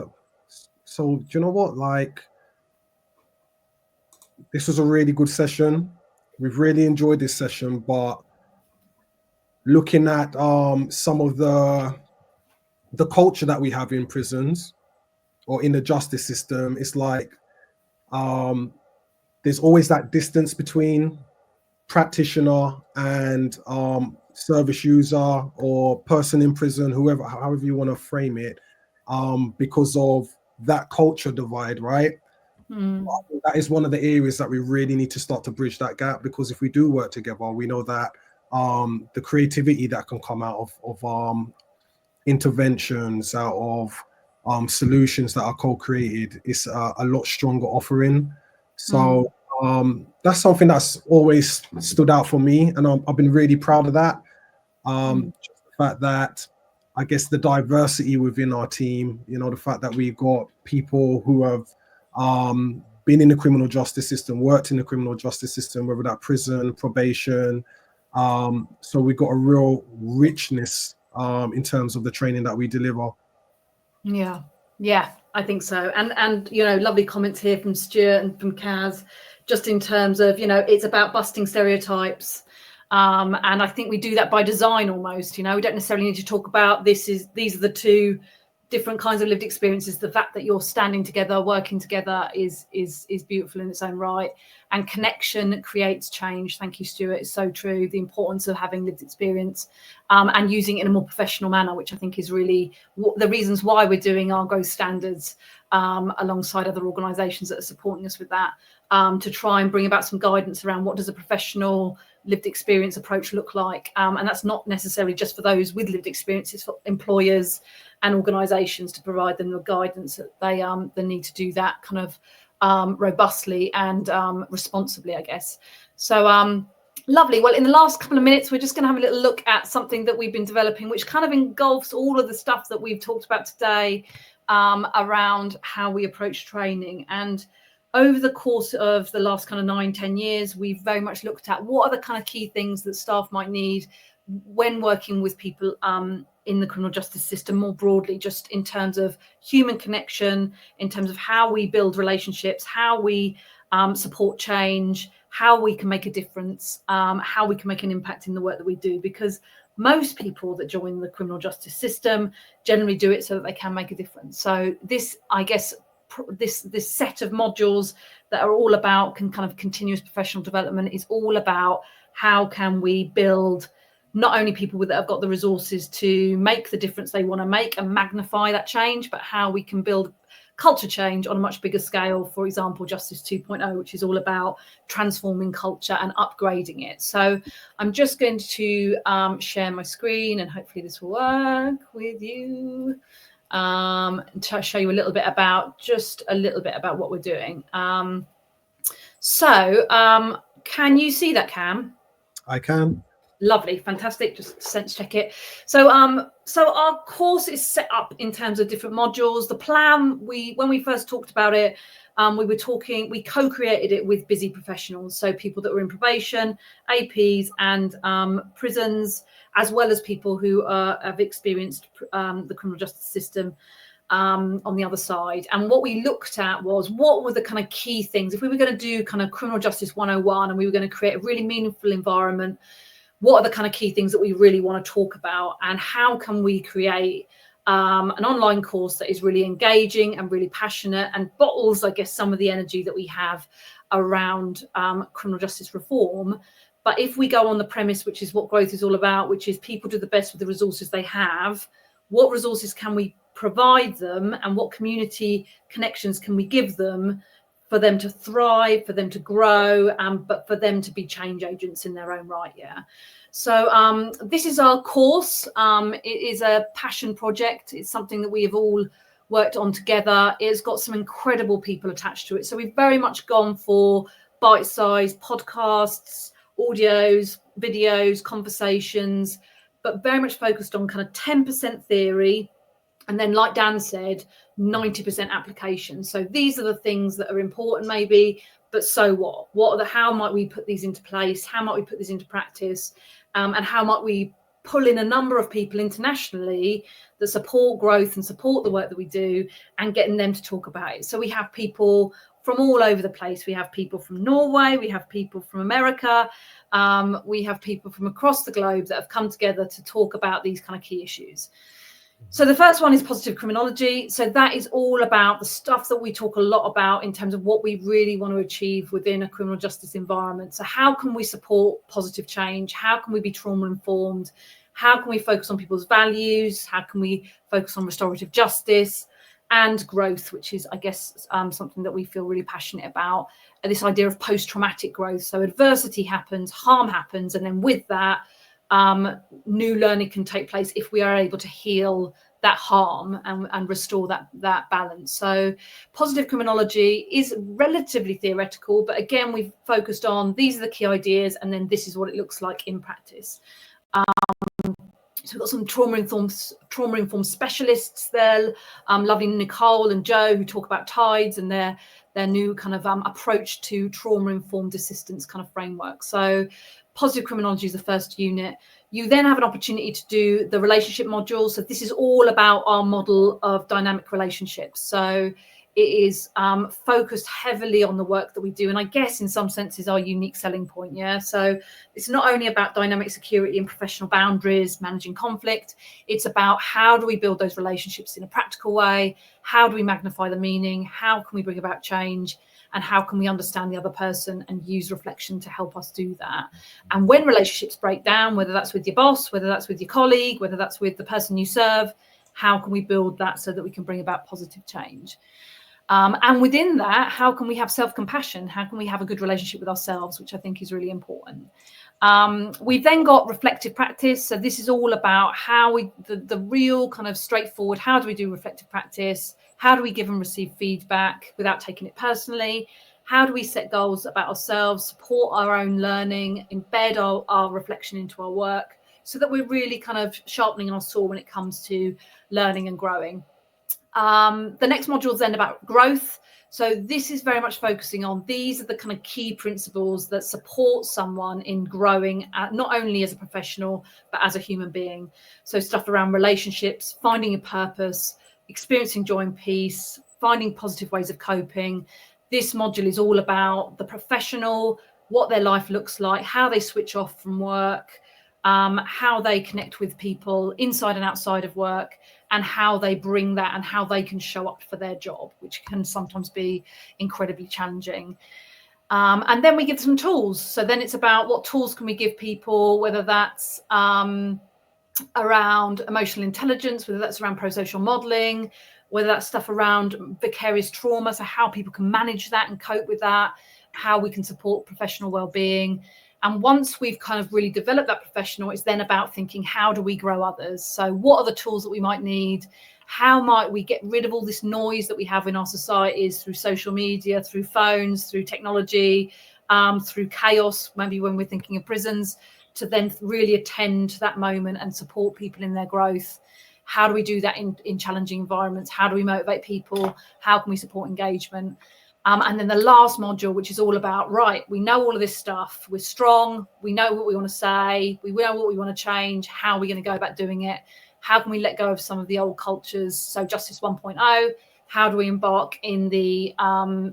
So do you know what? Like, this was a really good session. We've really enjoyed this session, but looking at some of the culture that we have in prisons or in the justice system, it's like there's always that distance between practitioner and service user or person in prison, however you want to frame it, because of that culture divide, right? That is one of the areas that we really need to start to bridge that gap, because if we do work together, we know that the creativity that can come out of interventions, out of solutions that are co-created is a lot stronger offering. So that's something that's always stood out for me, and I've been really proud of that. Just the fact that I guess the diversity within our team, the fact that we've got people who have been in the criminal justice system, worked in the criminal justice system, whether that prison, probation. So we've got a real richness in terms of the training that we deliver. Yeah, I think so. And you know, lovely comments here from Stuart and from Kaz, just in terms of, you know, it's about busting stereotypes. And I think we do that by design almost. You know, we don't necessarily need to talk about these are the two different kinds of lived experiences. The fact that you're standing together, working together is beautiful in its own right. And connection creates change. Thank you, Stuart. It's so true. The importance of having lived experience and using it in a more professional manner, which I think is really the reasons why we're doing our growth standards alongside other organisations that are supporting us with that, to try and bring about some guidance around what does a professional lived experience approach look like. And that's not necessarily just for those with lived experience, it's for employers and organisations to provide them the guidance that they need to do that kind of robustly and responsibly, I guess. So lovely. Well, in the last couple of minutes, we're just going to have a little look at something that we've been developing, which kind of engulfs all of the stuff that we've talked about today around how we approach training. And over the course of the last kind of 9-10 years, we've very much looked at what are the kind of key things that staff might need when working with people in the criminal justice system more broadly, just in terms of human connection, in terms of how we build relationships, how we support change, how we can make a difference, how we can make an impact in the work that we do. Because most people that join the criminal justice system generally do it so that they can make a difference. So this, I guess, this set of modules that are all about kind of continuous professional development is all about how can we build not only people that have got the resources to make the difference they want to make and magnify that change, but how we can build culture change on a much bigger scale. For example, Justice 2.0, which is all about transforming culture and upgrading it. So I'm just going to share my screen, and hopefully this will work with you, to show you a little bit about what we're doing. Can you see that, Cam? I can. Lovely, fantastic. Just sense check it. So our course is set up in terms of different modules. The plan, when we first talked about it, we co-created it with busy professionals, so people that were in probation, APs, and prisons, as well as people who have experienced the criminal justice system on the other side. And what we looked at was, what were the kind of key things if we were going to do kind of criminal justice 101 and we were going to create a really meaningful environment. What are the kind of key things that we really want to talk about, and how can we create an online course that is really engaging and really passionate and bottles, I guess, some of the energy that we have around criminal justice reform. But if we go on the premise, which is what growth is all about, which is people do the best with the resources they have, what resources can we provide them, and what community connections can we give them for them to thrive, for them to grow, but for them to be change agents in their own right. Yeah. So this is our course. It is a passion project. It's something that we have all worked on together. It's got some incredible people attached to it. So we've very much gone for bite-sized podcasts, audios, videos, conversations, but very much focused on kind of 10% theory. And then, like Dan said, 90% application. So these are the things that are important, maybe, but so what? How might we put these into place? How might we put these into practice? And how might we pull in a number of people internationally that support growth and support the work that we do, and getting them to talk about it? So we have people from all over the place. We have people from Norway. We have people from America. We have people from across the globe that have come together to talk about these kind of key issues. So the first one is positive criminology. So that is all about the stuff that we talk a lot about in terms of what we really want to achieve within a criminal justice environment. So how can we support positive change? How can we be trauma informed? How can we focus on people's values? How can we focus on restorative justice and growth, which is, I guess, something that we feel really passionate about, this idea of post-traumatic growth. So adversity happens, harm happens, and then with that, new learning can take place if we are able to heal that harm and restore that balance. So positive criminology is relatively theoretical, but again, we've focused on these are the key ideas, and then this is what it looks like in practice. So we've got some trauma-informed specialists there, lovely Nicole and Joe, who talk about tides and their new kind of approach to trauma-informed assistance kind of framework. So positive criminology is the first unit. You then have an opportunity to do the relationship module. So this is all about our model of dynamic relationships. So it is focused heavily on the work that we do, and I guess in some senses our unique selling point. Yeah, so it's not only about dynamic security and professional boundaries, managing conflict. It's about how do we build those relationships in a practical way? How do we magnify the meaning? How can we bring about change? And how can we understand the other person and use reflection to help us do that? And when relationships break down, whether that's with your boss, whether that's with your colleague, whether that's with the person you serve, how can we build that so that we can bring about positive change? And within that, how can we have self-compassion? How can we have a good relationship with ourselves, which I think is really important. We've then got reflective practice. So this is all about how the real kind of straightforward, how do we do reflective practice? How do we give and receive feedback without taking it personally? How do we set goals about ourselves, support our own learning, embed our reflection into our work so that we're really kind of sharpening our saw when it comes to learning and growing? The next module is then about growth. So this is very much focusing on these are the kind of key principles that support someone in growing, not only as a professional, but as a human being. So stuff around relationships, finding a purpose, experiencing joy and peace, finding positive ways of coping. This module is all about the professional, what their life looks like, how they switch off from work, how they connect with people inside and outside of work, and how they bring that and how they can show up for their job, which can sometimes be incredibly challenging. And then we give some tools. So then it's about what tools can we give people, whether that's around emotional intelligence, whether that's around pro-social modeling, whether that's stuff around vicarious trauma, so how people can manage that and cope with that, how we can support professional well-being. And once we've kind of really developed that professional, it's then about thinking, how do we grow others? So what are the tools that we might need? How might we get rid of all this noise that we have in our societies through social media, through phones, through technology, through chaos, maybe when we're thinking of prisons, to then really attend to that moment and support people in their growth? How do we do that in challenging environments? How do we motivate people? How can we support engagement? And then the last module, which is all about, right, we know all of this stuff. We're strong. We know what we want to say. We know what we want to change. How are we going to go about doing it? How can we let go of some of the old cultures? So Justice 1.0, how do we embark in the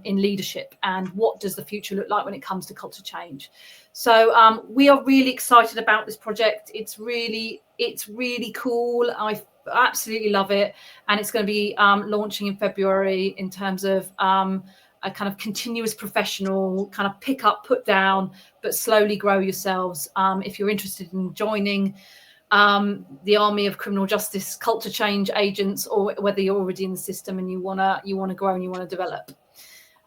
in leadership? And what does the future look like when it comes to culture change? So we are really excited about this project. It's really cool. I absolutely love it. And it's going to be launching in February in terms of a kind of continuous professional kind of pick up, put down, but slowly grow yourselves. If you're interested in joining the army of criminal justice culture change agents, or whether you're already in the system and you wanna grow and you want to develop.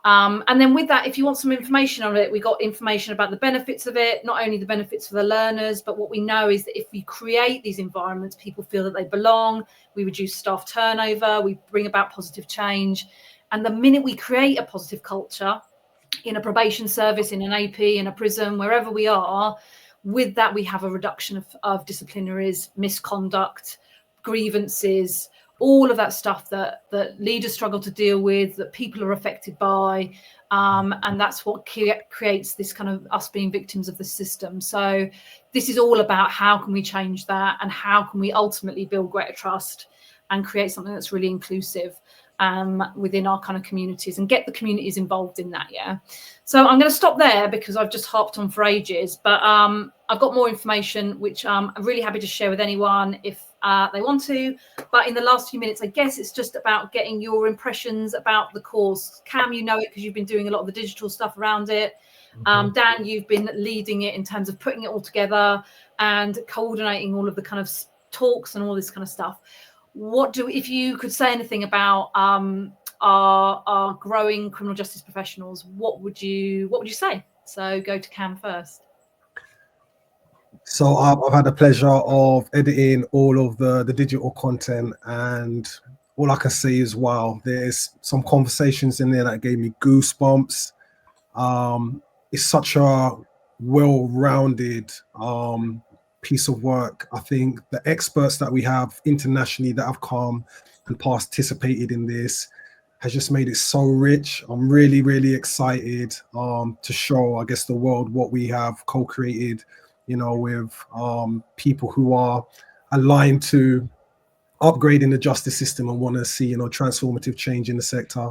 And then with that, if you want some information on it, we got information about the benefits of it, not only the benefits for the learners, but what we know is that if we create these environments, people feel that they belong, we reduce staff turnover, we bring about positive change. And the minute we create a positive culture in a probation service, in an AP, in a prison, wherever we are, with that, we have a reduction of disciplinaries, misconduct, grievances, all of that stuff that leaders struggle to deal with, that people are affected by. And that's what creates this kind of us being victims of the system. So this is all about how can we change that and how can we ultimately build greater trust and create something that's really inclusive within our kind of communities and get the communities involved in that. Yeah. So I'm going to stop there because I've just harped on for ages, but I've got more information, which I'm really happy to share with anyone if they want to. But in the last few minutes, I guess it's just about getting your impressions about the course. Cam, you know it because you've been doing a lot of the digital stuff around it. Dan, you've been leading it in terms of putting it all together and coordinating all of the kind of talks and all this kind of stuff. If you could say anything about our growing criminal justice professionals, what would you say? So go to Cam first. So I've had the pleasure of editing all of the digital content, and all I can say is, wow, there's some conversations in there that gave me goosebumps. It's such a well-rounded piece of work. I think the experts that we have internationally that have come and participated in this has just made it so rich. I'm really, really excited to show, I guess, the world what we have co-created, you know, with people who are aligned to upgrading the justice system and want to see, you know, transformative change in the sector.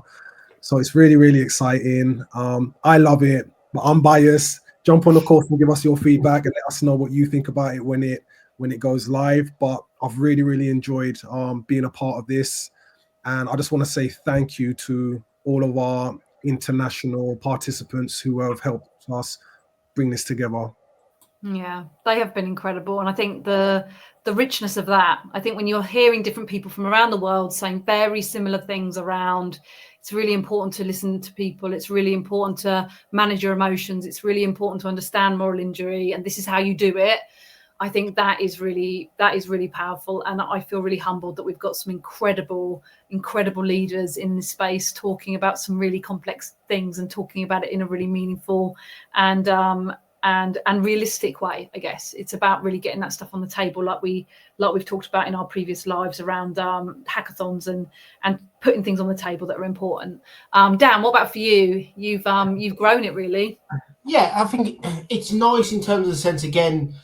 So it's really, really exciting. I love it, but I'm biased. Jump on the course and give us your feedback and let us know what you think about it when it goes live. But I've really, really enjoyed being a part of this. And I just want to say thank you to all of our international participants who have helped us bring this together. Yeah, they have been incredible. And I think the richness of that, I think when you're hearing different people from around the world saying very similar things around, it's really important to listen to people. It's really important to manage your emotions. It's really important to understand moral injury. And this is how you do it. I think that is really powerful. And I feel really humbled that we've got some incredible leaders in this space talking about some really complex things and talking about it in a really meaningful and realistic way. I guess it's about really getting that stuff on the table, like we've talked about in our previous lives around hackathons and putting things on the table that are important. Dan, what about for you? You've grown it really. Yeah, I think it's nice in terms of the sense, again,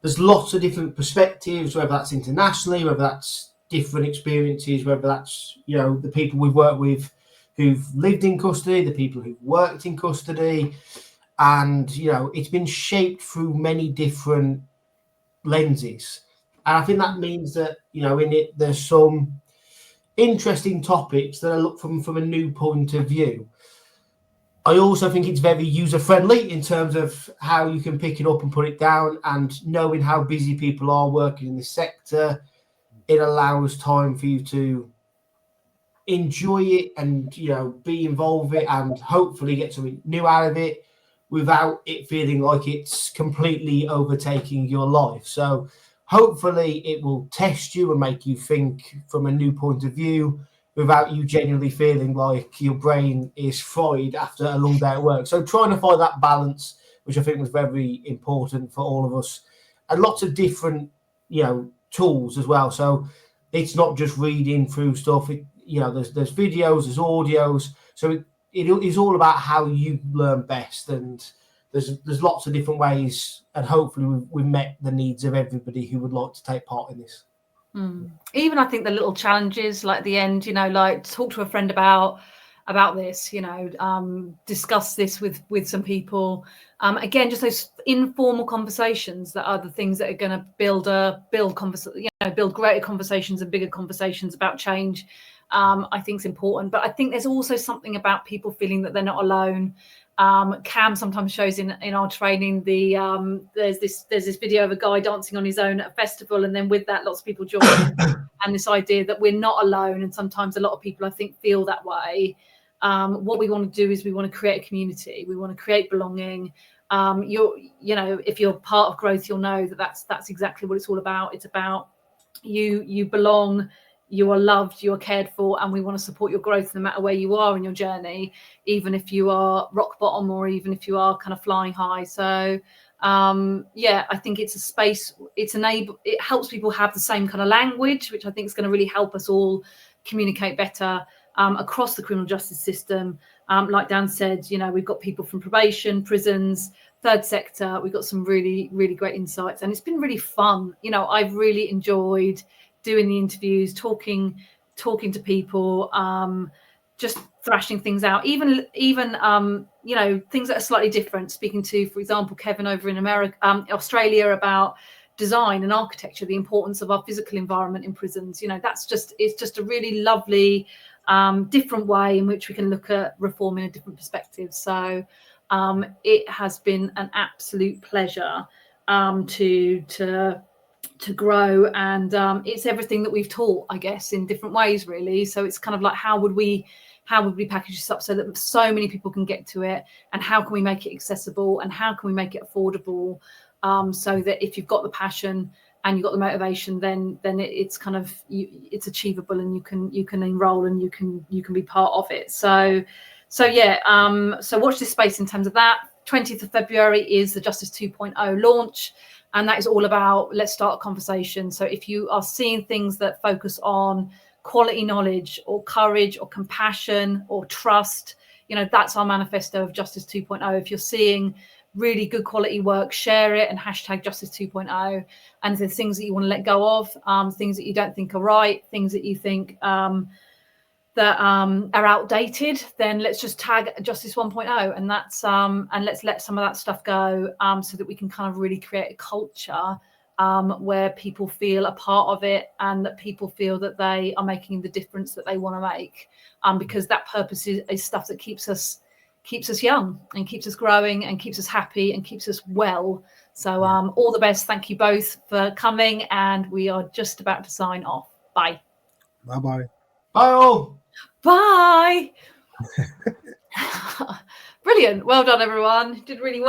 there's lots of different perspectives, whether that's internationally, whether that's different experiences, whether that's, you know, the people we've worked with who've lived in custody, the people who've worked in custody. And, you know, it's been shaped through many different lenses. And I think that means that, you know, in it, there's some interesting topics that are looked from a new point of view. I also think it's very user-friendly in terms of how you can pick it up and put it down, and knowing how busy people are working in this sector, it allows time for you to enjoy it and, you know, be involved with it and hopefully get something new out of it without it feeling like it's completely overtaking your life. So hopefully it will test you and make you think from a new point of view without you genuinely feeling like your brain is fried after a long day at work. So trying to find that balance, which I think was very important for all of us, and lots of different, you know, tools as well. So it's not just reading through stuff. You know, there's videos, there's audios. So it is all about how you learn best, and there's lots of different ways, and hopefully we've met the needs of everybody who would like to take part in this. Even I think the little challenges, like at the end, you know, like talk to a friend about this, you know, discuss this with some people. Again, just those informal conversations that are the things that are going to build greater conversations and bigger conversations about change. I think is important, but I think there's also something about people feeling that they're not alone. Cam sometimes shows in our training there's this video of a guy dancing on his own at a festival, and then with that lots of people join and this idea that we're not alone. And sometimes a lot of people, I think, feel that way. What we want to do is we want to create a community. We want to create belonging. You know, if you're part of growth, you'll know that's exactly what it's all about. It's about you belong. You are loved, you are cared for, and we want to support your growth no matter where you are in your journey, even if you are rock bottom or even if you are kind of flying high. So yeah, I think it's a space, it helps people have the same kind of language, which I think is going to really help us all communicate better across the criminal justice system. Like Dan said, you know, we've got people from probation, prisons, third sector. We've got some really, really great insights, and it's been really fun. You know, I've really enjoyed doing the interviews, talking to people, just thrashing things out, even you know, things that are slightly different, speaking to, for example, Kevin over in Australia about design and architecture, the importance of our physical environment in prisons. You know, it's just a really lovely different way in which we can look at reform in a different perspective. So it has been an absolute pleasure to grow, and it's everything that we've taught, I guess, in different ways, really. So it's kind of like, how would we package this up so that so many people can get to it, and how can we make it accessible, and how can we make it affordable, so that if you've got the passion and you've got the motivation, then it's kind of it's achievable, and you can enroll and you can be part of it. So yeah, so watch this space in terms of that. 20th of February is the Justice 2.0 launch. And that is all about, let's start a conversation. So if you are seeing things that focus on quality knowledge or courage or compassion or trust. You know, that's our manifesto of Justice 2.0. If you're seeing really good quality work, share it and hashtag Justice 2.0. And if there's things that you want to let go of, things that you don't think are right, things that you think that are outdated, then let's just tag Justice 1.0, and that's and let's let some of that stuff go, so that we can kind of really create a culture where people feel a part of it, and that people feel that they are making the difference that they want to make, because that purpose is stuff that keeps us young and keeps us growing and keeps us happy and keeps us well. So all the best. Thank you both for coming, and we are just about to sign off. Bye. Bye-bye. Bye all. Bye. Brilliant. Well done, everyone. Did really well.